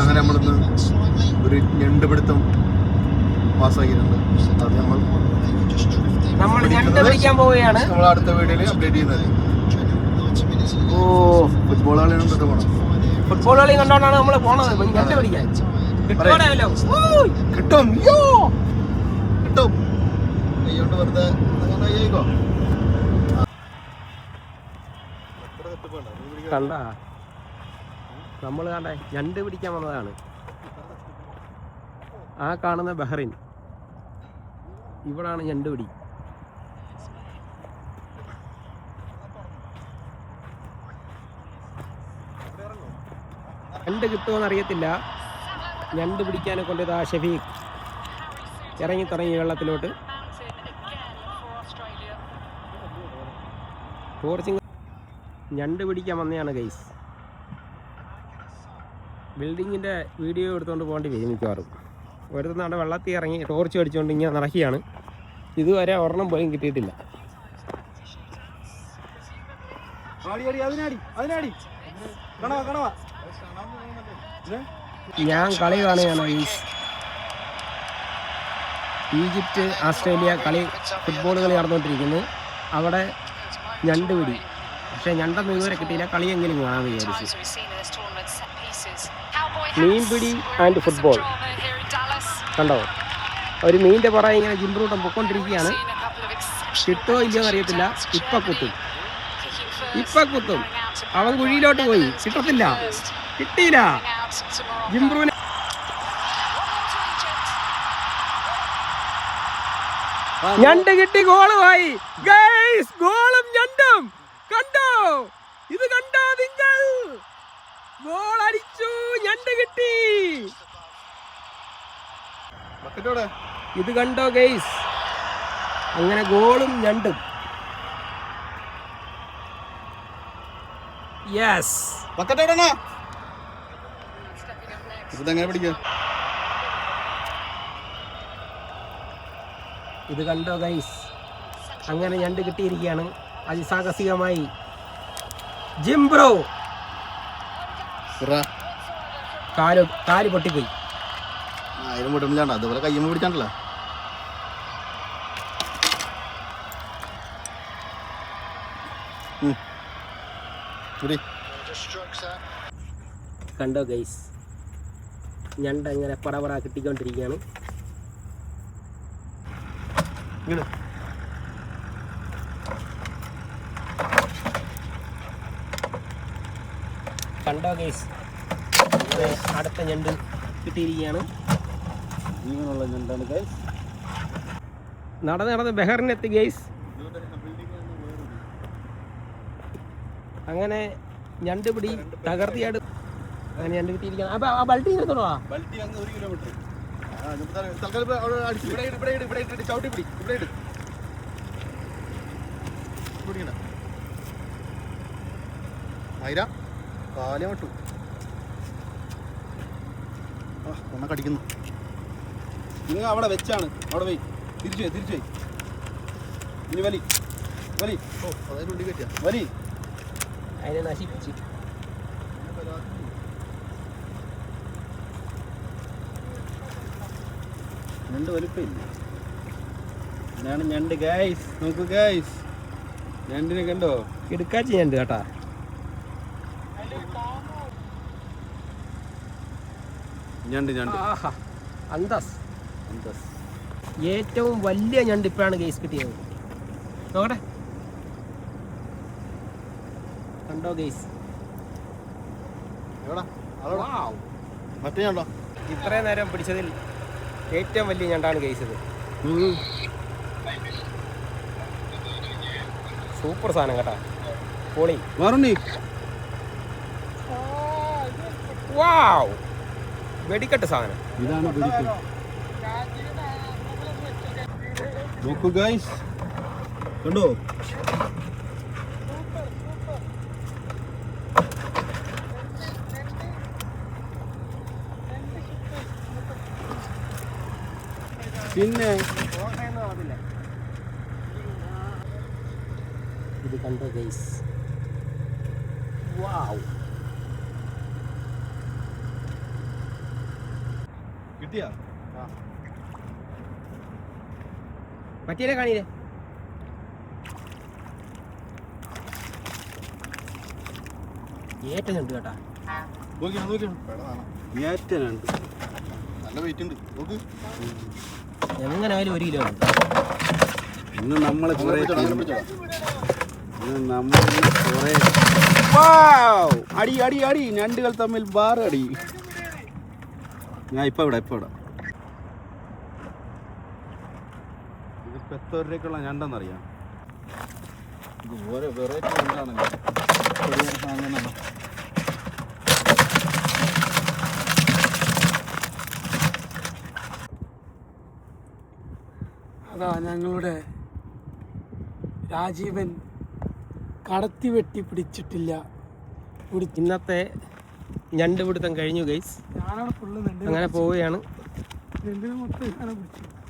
അങ്ങനെ നമ്മളിന്ന് ഒരു ഞണ്ടുപിടുത്തം പാസ്സാക്കിയിട്ടുണ്ട്. അത് നമ്മൾ പിടിക്കാൻ പോവുകയാണ്. നമ്മൾ അടുത്ത വീഡിയോയിൽ അപ്ഡേറ്റ് ചെയ്യുന്നത്. ഫുട്ബോൾ കളിയാണ് പോണം. ഫുട്ബോൾ കളി കണ്ടോണ്ടാണ് നമ്മൾ പോണത് ഞണ്ട് പിടിക്കാൻ. കിട്ടും കിട്ടും. കൈകൊണ്ട് വെറുതെ കൈകോ കണ്ട നമ്മൾ കണ്ടേ ഞണ്ട് പിടിക്കാൻ വന്നതാണ്. ആ കാണുന്ന ബഹ്റിൻ, ഇവിടാണ് ഞണ്ട് പിടി. ഞണ്ട് കിട്ടുമെന്ന് അറിയത്തില്ല. ഞണ്ട് പിടിക്കാനെ കൊണ്ടത് ആ ഷഫീഖ് ഇറങ്ങി തുടങ്ങി വെള്ളത്തിലോട്ട്. ടോർച്ചിങ് ഞണ്ട് പിടിക്കാൻ വന്നതാണ് ഗൈസ്. ബിൽഡിങ്ങിൻ്റെ വീഡിയോ എടുത്തുകൊണ്ട് പോകേണ്ടി വരും മിക്കവാറും. ഒരുത്തനാണ് വെള്ളത്തിൽ ഇറങ്ങി ടോർച്ച് അടിച്ചുകൊണ്ട് ഇങ്ങനെ നടക്കുകയാണ്. ഇതുവരെ ഒരെണ്ണം പോലും കിട്ടിയിട്ടില്ല. ഞാൻ കളി കാണുകയാണ് ഗൈസ്. ഈജിപ്റ്റ് ഓസ്ട്രേലിയ കളി, ഫുട്ബോൾ കളി നടന്നുകൊണ്ടിരിക്കുന്നു. അവിടെ ഞണ്ട് പിടി, പക്ഷെ ഞണ്ടൊന്നും ഇതുവരെ കിട്ടിയില്ല. കളിയെങ്കിലും കാണാൻ വിചാരിച്ചു. മീൻപിടി ആൻഡ് ഫുട്ബോൾ കണ്ടോ? ഒരു മീനിൻ്റെ പുറകെ ഇങ്ങനെ ജിംബ്രൂട്ടം പൊയ്ക്കൊണ്ടിരിക്കുകയാണ്. കിട്ടുമോ ഇല്ലയോ എന്നറിയത്തില്ല. ഇപ്പം കുത്തും. അവൻ കുഴിയിലോട്ട് പോയി. കിട്ടത്തില്ല, കിട്ടിയില്ല. ജിംബ്രൂവിനെ ഞണ്ട് കിട്ടി. ഗോളുമായി ഗൈസ്. ഗോളും ഞണ്ടും കണ്ടോ? ഇത് കണ്ടോ നിങ്ങൾ? ഗോൾ അടിച്ചു, ഞണ്ട് കിട്ടി. ഇത് കണ്ടോ ഗൈസ്? അങ്ങനെ ഗോളും ഞണ്ടും. യെസ്. ഇത് കണ്ടോ ഗൈസ്? അങ്ങനെ ഞണ്ട് കിട്ടിയിരിക്കുകയാണ് അതിസാഹസികമായി. ജിംബ്രോ കാല് പൊട്ടിപ്പോയി. അതുപോലെ കയ്യമ്മ പിടിച്ചാണ്ടല്ലോ. കണ്ടോ ഗൈസ്? ഞണ്ട് അങ്ങനെ പടപട കിട്ടിക്കൊണ്ടിരിക്കുകയാണ്. കണ്ടോ ഗൈസ്? അടുത്ത ഞണ്ട് കിട്ടിയിരിക്കുകയാണ്. ജീവനുള്ള ഞണ്ടാണ് ഗൈസ്. നടന്ന് ബഹറിനെത്തി ഗൈസ്. അങ്ങനെ ഞണ്ട് പിടി തകർത്തിയാട്. അങ്ങനെ ഞണ്ട് കിട്ടിയിരിക്കുകയാണ്. അപ്പൊ ആ ബൾട്ടി എടുത്തോളൂ. ബൾട്ടി അങ്ങ് 1 കിലോമീറ്റർ. കാലമട്ടു ഒന്ന കടിക്കുന്നു. നിങ്ങൾ അവിടെ വെച്ചാണ്. അവിടെ പോയി തിരിച്ചു പോയി. ഇനി വലി ഓ അതായത് ഉള്ളി കയറ്റിയ വലി അതിനെ നശിപ്പിച്ച്. ഞണ്ട് വലിപ്പമില്ല. ഇതാണ് ഞണ്ട് ഗൈസ്. നോക്കൂ ഗൈസ്, ഞണ്ടിനെ കണ്ടോ? എടുക്കാച്ചി ഞണ്ട് കേട്ടാ. ഞണ്ട് അന്തസ്. ഏറ്റവും വലിയ ഞണ്ട് ഇപ്പോഴാണ് ഗൈസ് കിട്ടിയത്. നോക്കട്ടെ. കണ്ടോ ഗൈസ്? മറ്റേ ഞണ്ടോ? ഇത്രയും നേരം പിടിച്ചതിൽ ഏറ്റവും വലിയ ഞണ്ടാണ് ഗൈസ് ഇത്. സൂപ്പർ സാധനം കേട്ടാ. പൊളി. വാവ്, വെടിക്കെട്ട് സാധനം. ഇതാണ് വെടിക്കെട്ട്. നോക്കൂ ഗൈസ്, കണ്ടോ? പിന്നെ ഇത് കണ്ടോ ഗൈസ്? വാവ്, കിട്ടിയാ പറ്റിയില്ലേ കാണിയില്ലേ? ഏറ്റവും ഉണ്ട് കേട്ടാ. നല്ല വെയിറ്റ് ഉണ്ട് നോക്ക്. എങ്ങനെ ആയാലും 1 കിലോ ഉണ്ട്. ഇന്ന് നമ്മൾ അടി അടി അടി ഞണ്ടുകൾ തമ്മിൽ ബാർ അടി. ഞാൻ ഇപ്പൊ ഇവിടെ ഇതിപ്പോ എത്ര രൂപയ്ക്കുള്ള ഞണ്ടെന്നറിയാം. ഇത് ഓരോ വെറൈറ്റി ഞണ്ടാണല്ലോ. അതാ ഞങ്ങളുടെ രാജീവൻ കടത്തി വെട്ടി പിടിച്ചിട്ടില്ല. ഇന്നത്തെ ഞണ്ട് പിടുത്തം കഴിഞ്ഞു ഗൈസ്. ഞാനാണ് ഫുള്ള് അങ്ങനെ പോവുകയാണ്. നെണ്ടിന് മൊത്തം ഞാനാണ് പിടിച്ചത്.